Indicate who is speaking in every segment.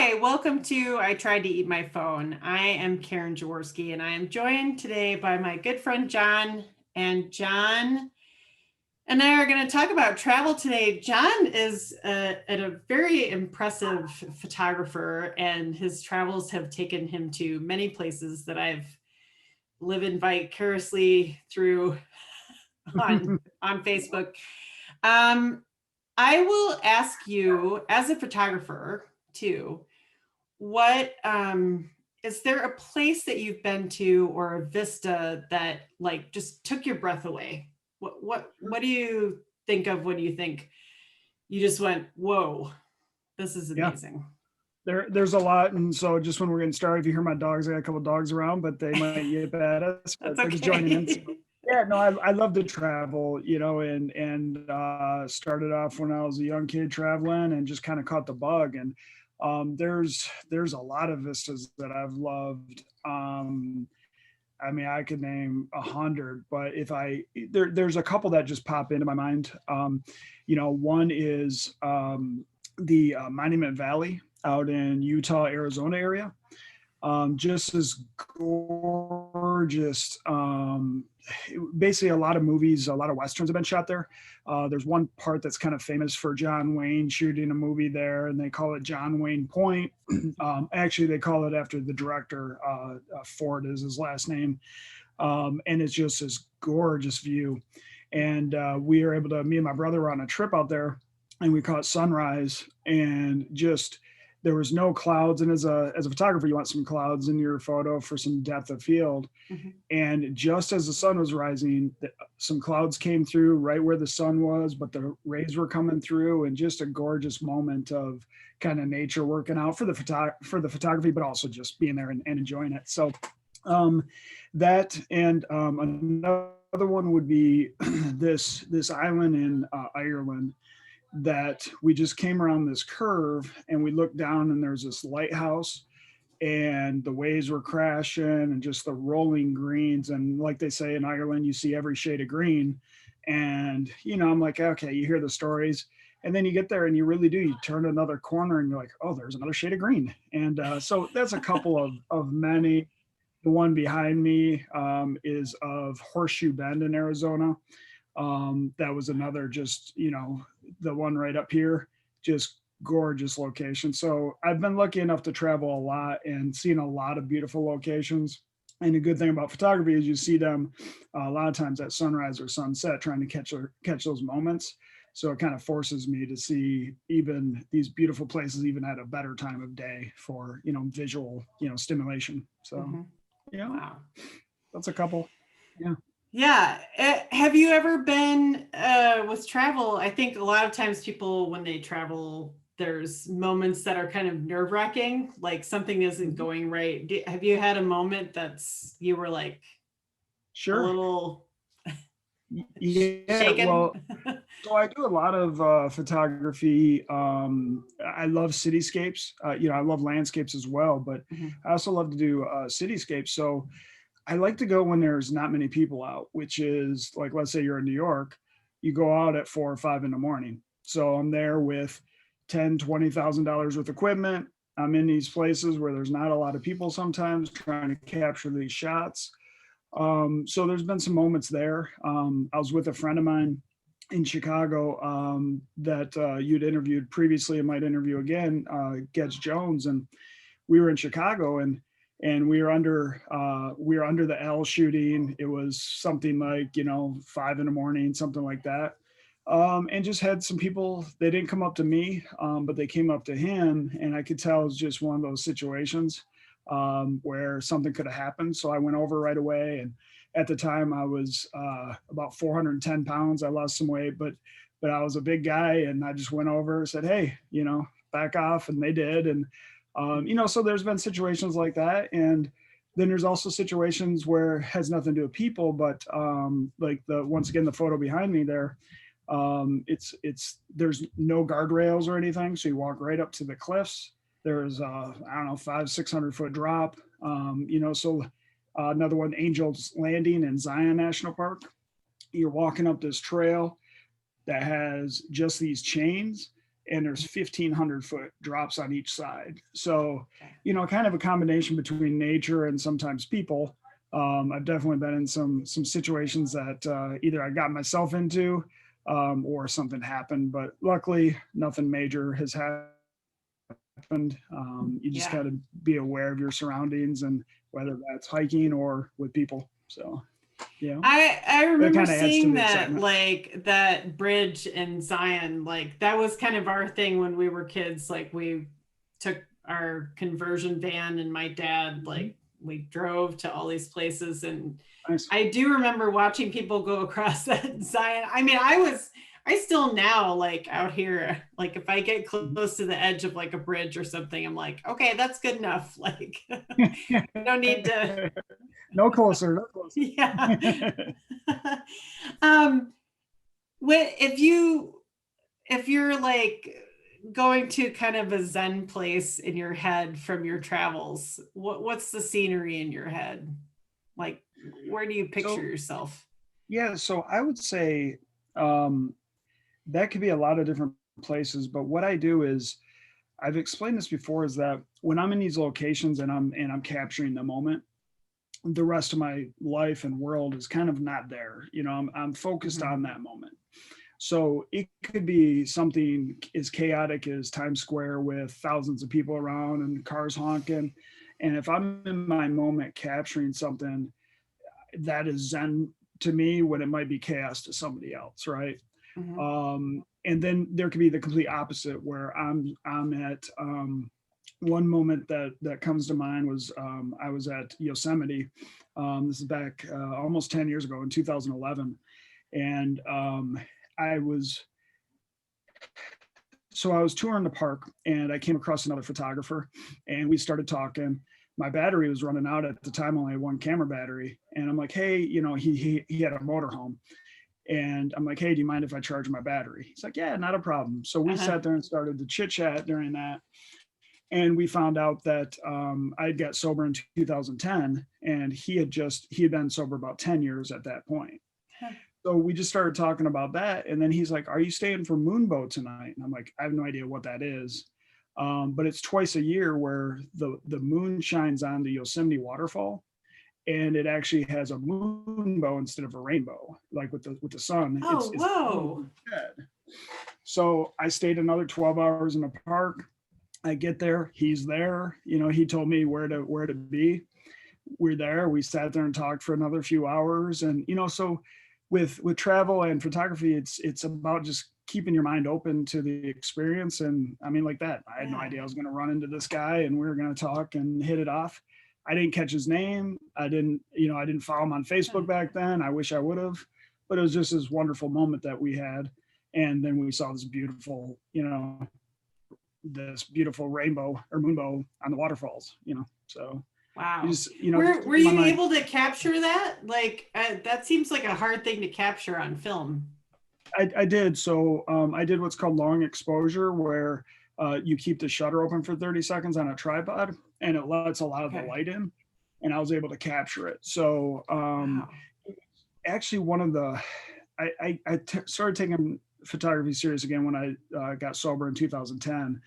Speaker 1: Hi, welcome to I Tried to Eat My Phone. I am Karen Jaworski, and I am joined today by my good friend John. And John and I are going to talk about travel today. John is a very impressive photographer, and his travels have taken him to many places that I've lived vicariously through on Facebook. Um, I will ask you, as a photographer, too, what is there a place that you've been to or a vista that like just took your breath away? What do you think of when you think you just went, whoa, this is
Speaker 2: Yeah,
Speaker 1: amazing?
Speaker 2: there's a lot, and so just when we're getting started, if you hear my dogs, I got a couple dogs around, but they might yip at us, but
Speaker 1: That's
Speaker 2: they're just joining in. So,
Speaker 1: okay.
Speaker 2: yeah, no, I love to travel, and started off when I was a young kid traveling, and just kind of caught the bug. And there's a lot of vistas that I've loved. I mean, I could name 100, but if there's a couple that just pop into my mind. One is the Monument Valley out in Utah, Arizona area. Just as gorgeous. Basically, a lot of movies, a lot of westerns have been shot there. There's one part that's kind of famous for John Wayne shooting a movie there, and they call it John Wayne Point. Actually, they call it after the director. Ford is his last name, and it's just this gorgeous view. And we were able to, me and my brother were on a trip out there, and we caught sunrise, and just there was no clouds. And as a photographer, you want some clouds in your photo for some depth of field.
Speaker 1: Mhm.
Speaker 2: And just as the sun was rising, some clouds came through right where the sun was, but the rays were coming through, and just a gorgeous moment of kind of nature working out for the photography, but also just being there and enjoying it. So um, that and another one would be this island in Ireland that we just came around this curve, and we looked down, and there's this lighthouse, and the waves were crashing, and just the rolling greens. And like they say in Ireland, you see every shade of green. And I'm like, okay, you hear the stories, and then you get there and you really do, you turn another corner and you're like, oh, there's another shade of green. And so that's a couple of many. The one behind me is of Horseshoe Bend in Arizona. That was another, just the one right up here, just gorgeous location. So I've been lucky enough to travel a lot and seen a lot of beautiful locations. And the good thing about photography is you see them a lot of times at sunrise or sunset, trying to catch those moments. So it kind of forces me to see even these beautiful places even at a better time of day for visual stimulation. So
Speaker 1: Mhm.
Speaker 2: yeah,
Speaker 1: Wow.
Speaker 2: that's a couple. Yeah.
Speaker 1: Yeah. Have you ever been with travel? I think a lot of times people, when they travel, there's moments that are kind of nerve wracking, like something isn't
Speaker 2: Mhm.
Speaker 1: going right. Have you had a moment that's you were like a
Speaker 2: Sure.
Speaker 1: little
Speaker 2: Yeah,
Speaker 1: shaken?
Speaker 2: well, so I do a lot of photography. I love cityscapes. I love landscapes as well, but
Speaker 1: Mhm.
Speaker 2: I also love to do cityscapes. So I like to go when there's not many people out, which is like, let's say you're in New York, you go out at 4 or 5 in the morning. So I'm there with $10,000, $20,000 worth of equipment. I'm in these places where there's not a lot of people sometimes, trying to capture these shots. So there's been some moments there. I was with a friend of mine in Chicago that you'd interviewed previously and might interview again, Gedge Jones, and we were in Chicago, and we were under the L shooting. It was something like 5 in the morning, something like that. And just had some people. They didn't come up to me, but they came up to him, and I could tell it was just one of those situations where something could have happened. So I went over right away, and at the time I was about 410 pounds. I lost some weight, but I was a big guy, and I just went over and said, "Hey, back off," and they did. And so there's been situations like that, and then there's also situations where it has nothing to do with people, but like once again the photo behind me there, it's there's no guardrails or anything, so you walk right up to the cliffs. There's I don't know, 500-600 foot drop. So another one, Angels Landing in Zion National Park. You're walking up this trail that has just these chains, and there's 1,500-foot drops on each side. So,
Speaker 1: Okay.
Speaker 2: kind of a combination between nature and sometimes people. I've definitely been in some situations that either I got myself into or something happened, but luckily nothing major has happened. You just
Speaker 1: Yeah.
Speaker 2: got to be aware of your surroundings and whether that's hiking or with people. So,
Speaker 1: I
Speaker 2: that
Speaker 1: remember
Speaker 2: kind of adds to
Speaker 1: seeing
Speaker 2: the
Speaker 1: that,
Speaker 2: excitement.
Speaker 1: like that bridge in Zion, like that was kind of our thing when we were kids. Like we took our conversion van and my dad,
Speaker 2: Mhm.
Speaker 1: like we drove to all these places. And
Speaker 2: Nice.
Speaker 1: I do remember watching people go across that Zion. I mean, I still now like out here, like if I get close to the edge of like a bridge or something, I'm like, okay, that's good enough. Like, we don't need to,
Speaker 2: No closer, no closer.
Speaker 1: yeah. um, if you're like going to kind of a Zen place in your head from your travels, what's the scenery in your head? Like, where do you picture
Speaker 2: So
Speaker 1: yourself?
Speaker 2: yeah, so I would say um, that could be a lot of different places. But what I do is I've explained this before is that when I'm in these locations and I'm capturing the moment, the rest of my life and world is kind of not there. I'm focused
Speaker 1: Mhm.
Speaker 2: on that moment. So it could be something as chaotic as Times Square with thousands of people around and cars honking. And if I'm in my moment capturing something, that is Zen to me when it might be chaos to somebody else, right?
Speaker 1: Mhm.
Speaker 2: And then there could be the complete opposite where I'm at one moment that comes to mind was I was at Yosemite. This is back almost 10 years ago in 2011, and I was I was touring the park and I came across another photographer and we started talking. My battery was running out at the time, only had one camera battery. And I'm like, hey, he had a motorhome. And I'm like, hey, do you mind if I charge my battery? He's like, yeah, not a problem. So we
Speaker 1: Uh-huh.
Speaker 2: sat there and started to chit chat during that. And we found out that I'd got sober in 2010 and he had been sober about 10 years at that point.
Speaker 1: Huh.
Speaker 2: So we just started talking about that. And then he's like, are you staying for Moonboat tonight? And I'm like, I have no idea what that is. But it's twice a year where the moon shines on the Yosemite waterfall and it actually has a moonbow instead of a rainbow, like with the sun.
Speaker 1: Oh,
Speaker 2: It's
Speaker 1: whoa.
Speaker 2: instead. So I stayed another 12 hours in the park. I get there, he's there. He told me where to be. We're there. We sat there and talked for another few hours, and so with travel and photography, it's about just keeping your mind open to the experience. And I mean, like that, I had no
Speaker 1: Yeah.
Speaker 2: idea I was going to run into this guy, and we were going to talk and hit it off. I didn't catch his name. I didn't follow him on
Speaker 1: Huh.
Speaker 2: Facebook back then. I wish I would have, but it was just this wonderful moment that we had. And then we saw this beautiful rainbow or moonbow on the waterfalls. So you
Speaker 1: Wow.
Speaker 2: just
Speaker 1: Were
Speaker 2: just
Speaker 1: were
Speaker 2: keeping my
Speaker 1: you
Speaker 2: mind.
Speaker 1: able to capture that? Like that seems like a hard thing to capture on film.
Speaker 2: I did. So I did what's called long exposure, where you keep the shutter open for 30 seconds on a tripod, and it lets a lot of the
Speaker 1: Okay.
Speaker 2: light in, and I was able to capture it. So
Speaker 1: Wow.
Speaker 2: actually, one of the started taking photography serious again when I got sober in 2010,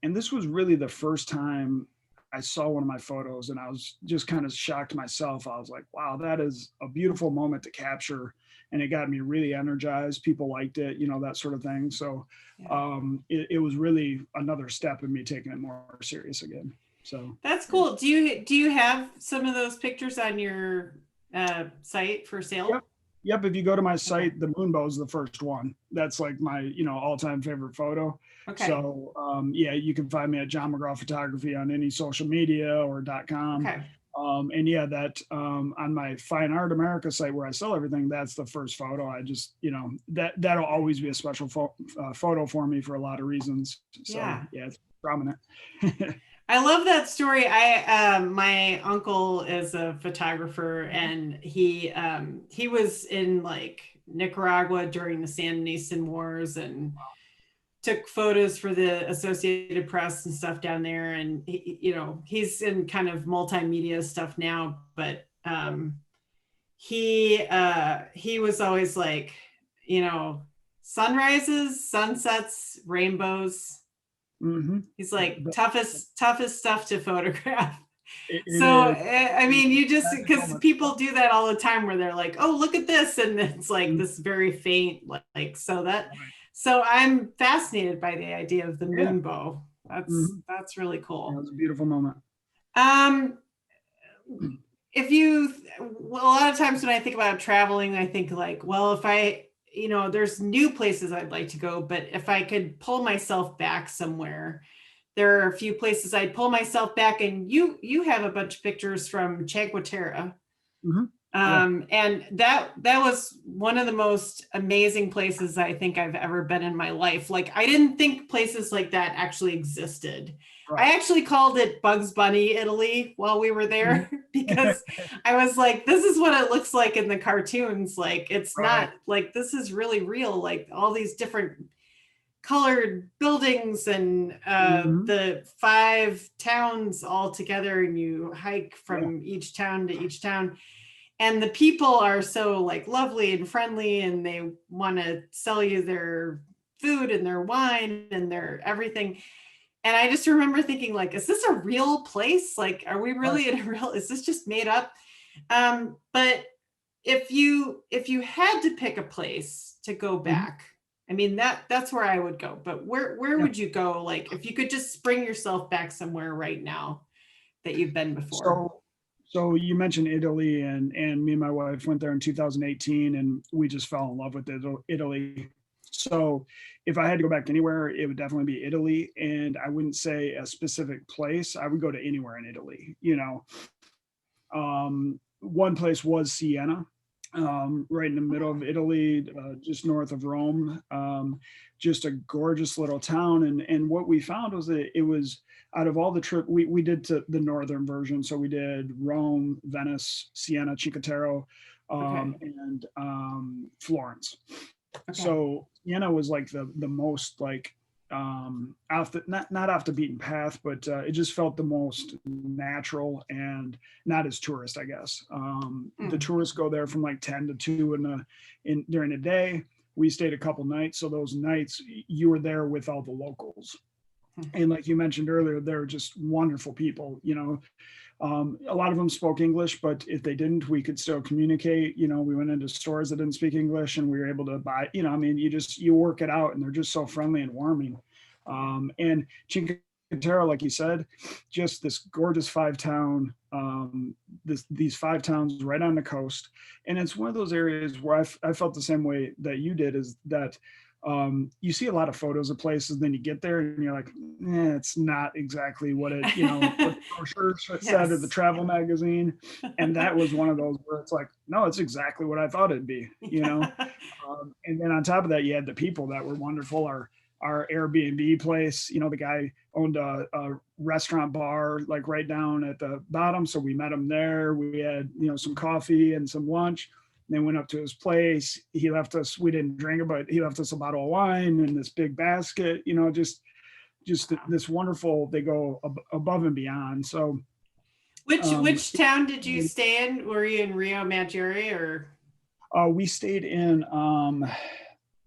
Speaker 2: and this was really the first time I saw one of my photos and I was just kind of shocked myself. I was like, wow, that is a beautiful moment to capture. And it got me really energized. People liked it, that sort of thing. So
Speaker 1: Yeah.
Speaker 2: it was really another step in me taking it more serious again. So,
Speaker 1: That's
Speaker 2: yeah.
Speaker 1: cool. Do you have some of those pictures on your site for
Speaker 2: Yep.
Speaker 1: sale?
Speaker 2: Yep. If you go to my
Speaker 1: Okay.
Speaker 2: site, the moonbow is the first one. That's like my, all-time favorite photo.
Speaker 1: Okay.
Speaker 2: So yeah, you can find me at John McGraw Photography on any social media or .com.
Speaker 1: Okay.
Speaker 2: And yeah, that on my Fine Art America site where I sell everything, that's the first photo. I just, that'll always be a special photo for me for a lot of reasons. So
Speaker 1: Yeah.
Speaker 2: yeah, it's prominent.
Speaker 1: I love that story. I my uncle is a photographer and he was in like Nicaragua during the Sandinista Wars and took photos for the Associated Press and stuff down there. And he's in kind of multimedia stuff now, but he was always like, you know, sunrises, sunsets, rainbows.
Speaker 2: Hmm.
Speaker 1: He's like toughest stuff to photograph.
Speaker 2: It
Speaker 1: So
Speaker 2: is
Speaker 1: I mean, you just
Speaker 2: magic
Speaker 1: because
Speaker 2: moments.
Speaker 1: people do that all the time where they're like, oh, look at this, and it's like
Speaker 2: Mhm.
Speaker 1: this very faint, like so that.
Speaker 2: Right.
Speaker 1: So I'm fascinated by the idea of the
Speaker 2: Yeah.
Speaker 1: moon bow.
Speaker 2: Hmm.
Speaker 1: That's really
Speaker 2: Yeah, it
Speaker 1: cool.
Speaker 2: was a beautiful moment.
Speaker 1: Um, if you, well, a lot of times when I think about traveling, I think like, well, if I, there's new places I'd like to go, but if I could pull myself back somewhere, there are a few places I'd pull myself back, and you have a bunch of pictures from Chaguatera.
Speaker 2: Hmm. Yeah.
Speaker 1: And that was one of the most amazing places I think I've ever been in my life. Like I didn't think places like that actually existed.
Speaker 2: Right.
Speaker 1: I actually called it Bugs Bunny Italy while we were
Speaker 2: Mhm.
Speaker 1: there because I was like, this is what it looks like in the cartoons. Like it's
Speaker 2: Right.
Speaker 1: not like this is really real. Like all these different colored buildings and
Speaker 2: Hmm.
Speaker 1: the 5 towns all together, and you hike
Speaker 2: Yeah.
Speaker 1: from each town to each town, and the people are so like lovely and friendly, and they want to sell you their food and their wine and their everything. And I just remember thinking like, is this a real place? Like, are we
Speaker 2: Right.
Speaker 1: really in a real, is this just made up? But if you had to pick a place to go
Speaker 2: Hmm.
Speaker 1: back, I mean that's where I would go. But where
Speaker 2: Yeah.
Speaker 1: would you go? Like if you could just bring yourself back somewhere right now that you've been before.
Speaker 2: So, so you mentioned Italy, and me and my wife went there in 2018, and we just fell in love with Italy. So, if I had to go back anywhere, it would definitely be Italy, and I wouldn't say a specific place. I would go to anywhere in Italy. One place was Siena, right in the middle of Italy, just north of Rome. Just a gorgeous little town. And what we found was that it was out of all the trip we did to the northern version. So we did Rome, Venice, Siena, Cinque
Speaker 1: Okay.
Speaker 2: and Florence.
Speaker 1: Okay.
Speaker 2: So Siena was like the most like off the not off the beaten path, but it just felt the most natural and not as tourist, I guess. The
Speaker 1: Mm.
Speaker 2: tourists go there from like 10 to 2 in during the day. We stayed a couple nights, so those nights you were there with all the locals. And like you mentioned earlier, they're just wonderful people. A lot of them spoke English, but if they didn't, we could still communicate. We went into stores that didn't speak English, and we were able to buy. I mean, you work it out, and they're just so friendly and warming. And Cinque Terre, like you said, just this gorgeous 5 town. These 5 towns right on the coast, and it's one of those areas where I felt the same way that you did. Is that you see a lot of photos of places, then you get there and you're like, it's not exactly what the brochure said or the
Speaker 1: Yes.
Speaker 2: travel magazine. And that was one of those where it's like, no, it's exactly what I thought it'd be. And then on top of that, you had the people that were wonderful. Our Airbnb place, the guy owned a restaurant bar like right down at the bottom. So we met him there. We had, some coffee and some lunch. Then went up to his place. He left us, we didn't drink it, but he left us a bottle of wine and this big basket, just
Speaker 1: Wow.
Speaker 2: this wonderful, they go above and beyond. So,
Speaker 1: Which
Speaker 2: um,
Speaker 1: which town did you stay in? Were you in Rio Maggiore or?
Speaker 2: we stayed in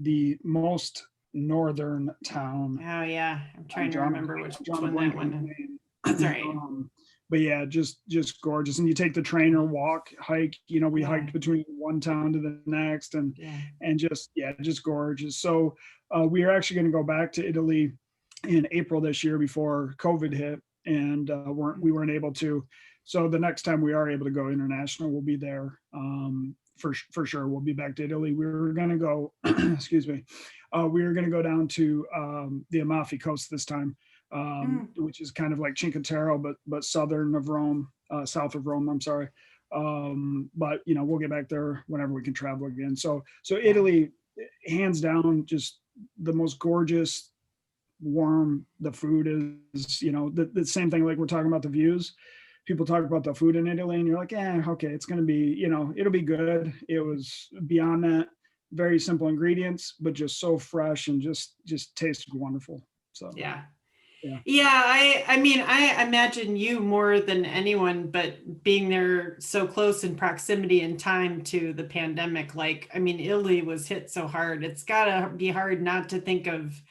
Speaker 2: the most northern town.
Speaker 1: Oh yeah, I'm
Speaker 2: I'm
Speaker 1: trying to
Speaker 2: drawing,
Speaker 1: remember which
Speaker 2: drawing a
Speaker 1: one that
Speaker 2: blank on the
Speaker 1: one.
Speaker 2: name.
Speaker 1: That's all right.
Speaker 2: But yeah, just gorgeous. And you take the train or walk, hike. We
Speaker 1: Yeah,
Speaker 2: hiked between one town to the next, and
Speaker 1: yeah.
Speaker 2: and just yeah, just gorgeous. So we are actually going to go back to Italy in April this year before COVID hit, and we weren't able to. So the next time we are able to go international, we'll be there for sure. We'll be back to Italy. We were going to go, excuse me, we were going to go down to the Amalfi Coast this time,
Speaker 1: Mm.
Speaker 2: which is kind of like Cinque Terre, but southern of Rome, south of Rome. I'm sorry, but we'll get back there whenever we can travel again. So
Speaker 1: Yeah.
Speaker 2: Italy, hands down, just the most gorgeous, warm. The food is, the same thing. Like we're talking about the views. People talk about the food in Italy, and you're like, okay, it's going to be, it'll be good. It was beyond that. Very simple ingredients, but just so fresh and just tasted wonderful. So
Speaker 1: Yeah.
Speaker 2: Yeah.
Speaker 1: Yeah, I mean, I imagine you more than anyone, but being there so close in proximity and time to the pandemic, like, I mean, Italy was hit so hard. It's gotta be hard not to think of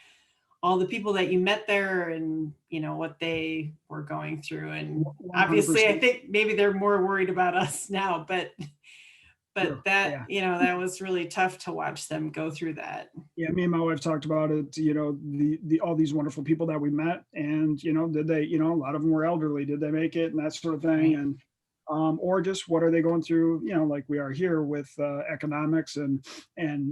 Speaker 1: all the people that you met there and, what they were going through. And obviously, I
Speaker 2: 100%.
Speaker 1: think maybe they're more worried about us now, but
Speaker 2: Sure.
Speaker 1: that,
Speaker 2: Yeah.
Speaker 1: that was really tough to watch them go through that.
Speaker 2: Yeah, me and my wife talked about it, the all these wonderful people that we met, and did they, a lot of them were elderly, did they make it and that sort of thing,
Speaker 1: Right.
Speaker 2: and or just what are they going through, like we are here with economics and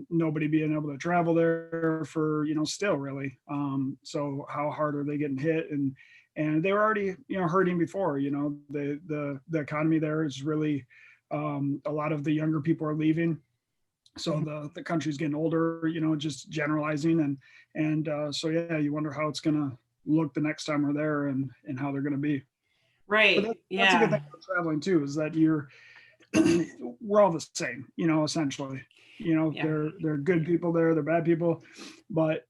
Speaker 2: nobody being able to travel there for, still really. So how hard are they getting hit? And they were already, hurting before, the economy there is really a lot of the younger people are leaving, so
Speaker 1: Mhm.
Speaker 2: the country's getting older, just generalizing, and so yeah, you wonder how it's gonna look the next time we're there, and how they're gonna be. But
Speaker 1: Right.
Speaker 2: that's a good
Speaker 1: Yeah.
Speaker 2: thing about traveling too, is that we're all the same, essentially.
Speaker 1: Yeah.
Speaker 2: They're good people there, they're bad people, but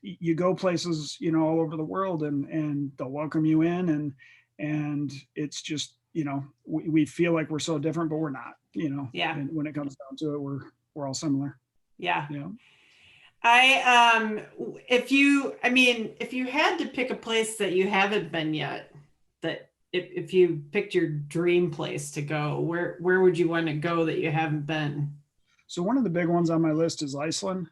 Speaker 2: you go places, all over the world, and they'll welcome you in, and it's just, we feel like we're so different, but we're not,
Speaker 1: Yeah.
Speaker 2: and when it comes down to it, we're all similar.
Speaker 1: Yeah.
Speaker 2: Yeah.
Speaker 1: I mean, if you had to pick a place that you haven't been yet, that if you picked your dream place to go, where would you want to go that you haven't been?
Speaker 2: So one of the big ones on my list is Iceland.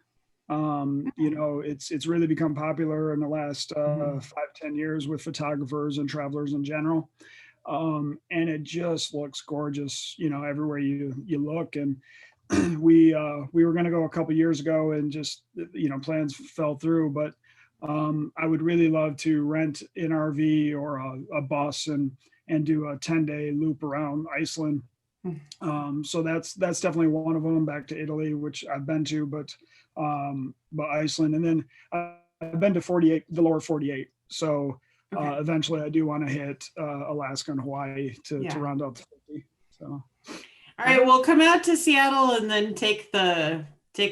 Speaker 2: It's really become popular in the last
Speaker 1: Mhm.
Speaker 2: 5, 10 years with photographers and travelers in general. And it just looks gorgeous, everywhere you look. And we were going to go a couple years ago, and just plans fell through. But I would really love to rent an RV or a bus and do a 10-day loop around Iceland. So that's definitely one of them. Back to Italy, which I've been to, but Iceland, and then I've been to 48, the lower 48. So
Speaker 1: Okay.
Speaker 2: eventually, I do want to hit Alaska and Hawaii to
Speaker 1: Yeah.
Speaker 2: round out the 50. So
Speaker 1: All
Speaker 2: yeah,
Speaker 1: right, well, come out to Seattle and then take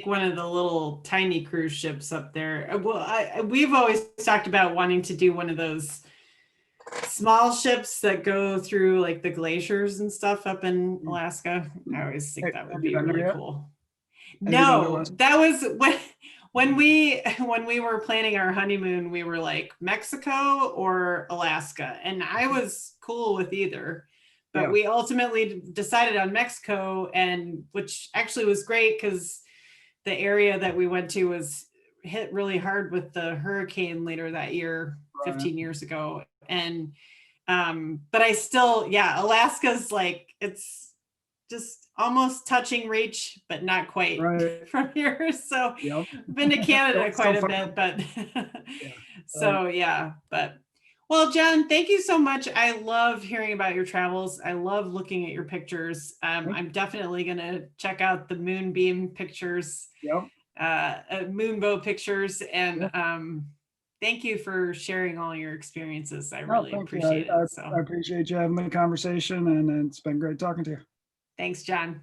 Speaker 1: one of the little tiny cruise ships up there. Well, we've always talked about wanting to do one of those small ships that go through like the glaciers and stuff up in Alaska. I always think that would
Speaker 2: have you
Speaker 1: be
Speaker 2: been there
Speaker 1: really
Speaker 2: yet?
Speaker 1: cool.
Speaker 2: Have you been to
Speaker 1: No,
Speaker 2: Alaska?
Speaker 1: that was when we were planning our honeymoon, we were like Mexico or Alaska, and I was cool with either. But
Speaker 2: Yeah,
Speaker 1: we ultimately decided on Mexico, and which actually was great because the area that we went to was hit really hard with the hurricane later that year,
Speaker 2: right,
Speaker 1: 15 years ago. And but I still, yeah, Alaska's like it's just almost touching reach, but not quite
Speaker 2: right.
Speaker 1: from here. So
Speaker 2: Yep.
Speaker 1: I've been to
Speaker 2: Still,
Speaker 1: Canada
Speaker 2: still
Speaker 1: quite a
Speaker 2: fun.
Speaker 1: bit, but
Speaker 2: Yeah. Right.
Speaker 1: so yeah, but well, John, thank you so much. I love hearing about your travels. I love looking at your pictures.
Speaker 2: Thank
Speaker 1: I'm definitely going to check out the moonbeam pictures,
Speaker 2: you. Yep.
Speaker 1: moonbow pictures, and
Speaker 2: Yeah.
Speaker 1: thank you for sharing all your experiences. I
Speaker 2: No,
Speaker 1: really
Speaker 2: thank you.
Speaker 1: appreciate it. So
Speaker 2: I appreciate you having the conversation, and it's been great talking to you.
Speaker 1: thanks, John.